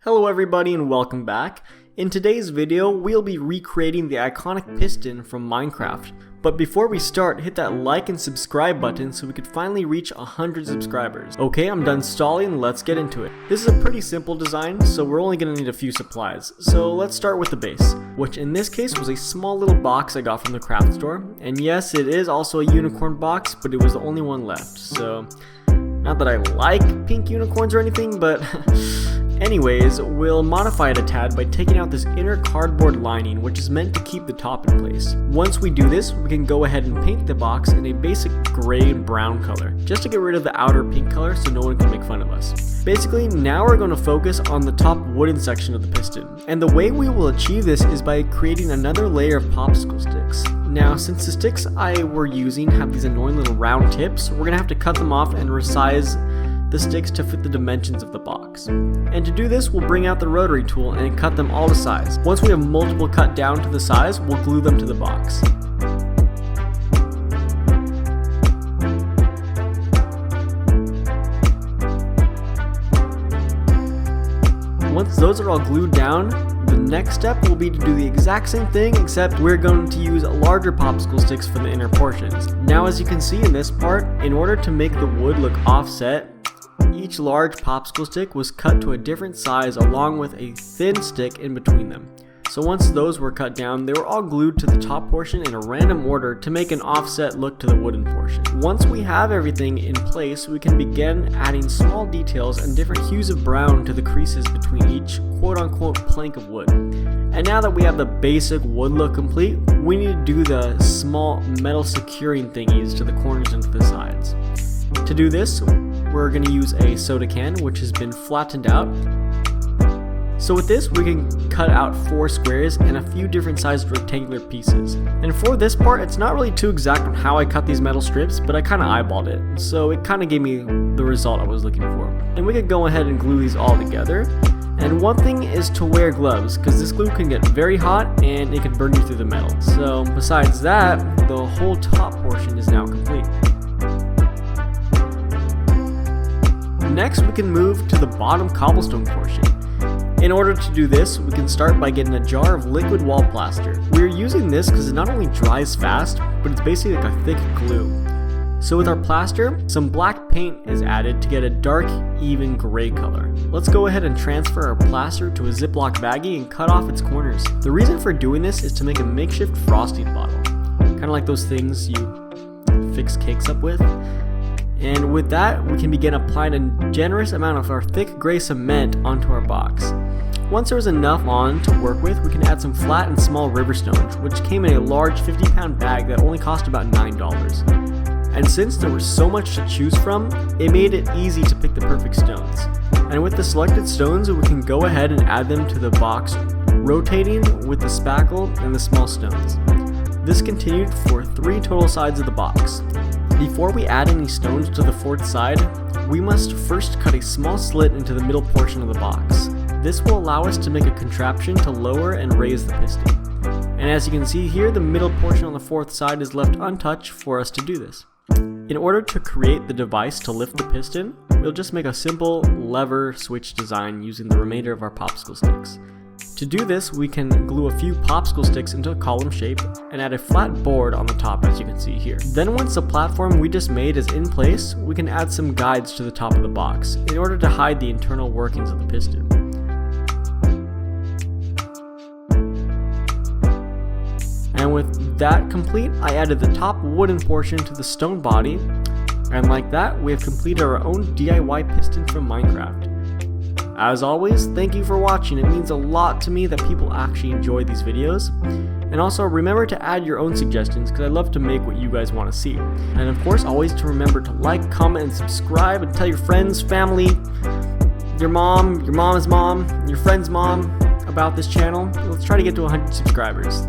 Hello everybody and welcome back. In today's video, we'll be recreating the iconic Piston from Minecraft. But before we start, hit that like and subscribe button so we could finally reach 100 subscribers. Okay, I'm done stalling, let's get into it. This is a pretty simple design, so we're only going to need a few supplies. So let's start with the base, which in this case was a small little box I got from the craft store. And yes, it is also a unicorn box, but it was the only one left. So, not that I like pink unicorns or anything, but anyways, we'll modify it a tad by taking out this inner cardboard lining, which is meant to keep the top in place. Once we do this, we can go ahead and paint the box in a basic gray and brown color, just to get rid of the outer pink color so no one can make fun of us. Basically, now we're going to focus on the top wooden section of the piston. And the way we will achieve this is by creating another layer of popsicle sticks. Now, since the sticks I were using have these annoying little round tips, we're going to have to cut them off and resize the sticks to fit the dimensions of the box. And to do this, we'll bring out the rotary tool and cut them all to size. Once we have multiple cut down to the size, we'll glue them to the box. Once those are all glued down, the next step will be to do the exact same thing, except we're going to use larger popsicle sticks for the inner portions. Now, as you can see in this part, in order to make the wood look offset, each large popsicle stick was cut to a different size along with a thin stick in between them. So once those were cut down, they were all glued to the top portion in a random order to make an offset look to the wooden portion. Once we have everything in place, we can begin adding small details and different hues of brown to the creases between each quote-unquote plank of wood. And now that we have the basic wood look complete, we need to do the small metal securing thingies to the corners and to the sides. To do this, we're going to use a soda can, which has been flattened out. So with this, we can cut out 4 squares and a few different sized rectangular pieces. And for this part, it's not really too exact on how I cut these metal strips, but I kind of eyeballed it, so it kind of gave me the result I was looking for. And we could go ahead and glue these all together. And one thing is to wear gloves, because this glue can get very hot and it can burn you through the metal. So besides that, the whole top portion is now complete. Next, we can move to the bottom cobblestone portion. In order to do this, we can start by getting a jar of liquid wall plaster. We're using this because it not only dries fast, but it's basically like a thick glue. So with our plaster, some black paint is added to get a dark, even gray color. Let's go ahead and transfer our plaster to a Ziploc baggie and cut off its corners. The reason for doing this is to make a makeshift frosting bottle, kind of like those things you fix cakes up with. And with that, we can begin applying a generous amount of our thick gray cement onto our box. Once there was enough on to work with, we can add some flat and small river stones, which came in a large 50-pound bag that only cost about $9. And since there was so much to choose from, it made it easy to pick the perfect stones. And with the selected stones, we can go ahead and add them to the box, rotating with the spackle and the small stones. This continued for 3 total sides of the box. Before we add any stones to the 4th side, we must first cut a small slit into the middle portion of the box. This will allow us to make a contraption to lower and raise the piston. And as you can see here, the middle portion on the 4th side is left untouched for us to do this. In order to create the device to lift the piston, we'll just make a simple lever switch design using the remainder of our popsicle sticks. To do this, we can glue a few popsicle sticks into a column shape and add a flat board on the top, as you can see here. Then once the platform we just made is in place, we can add some guides to the top of the box in order to hide the internal workings of the piston. And with that complete, I added the top wooden portion to the stone body, and like that, we have completed our own DIY piston from Minecraft. As always, thank you for watching. It means a lot to me that people actually enjoy these videos. And also remember to add your own suggestions, because I love to make what you guys want to see. And of course, always to remember to like, comment, and subscribe, and tell your friends, family, your mom, your mom's mom, your friend's mom about this channel. Let's try to get to 100 subscribers.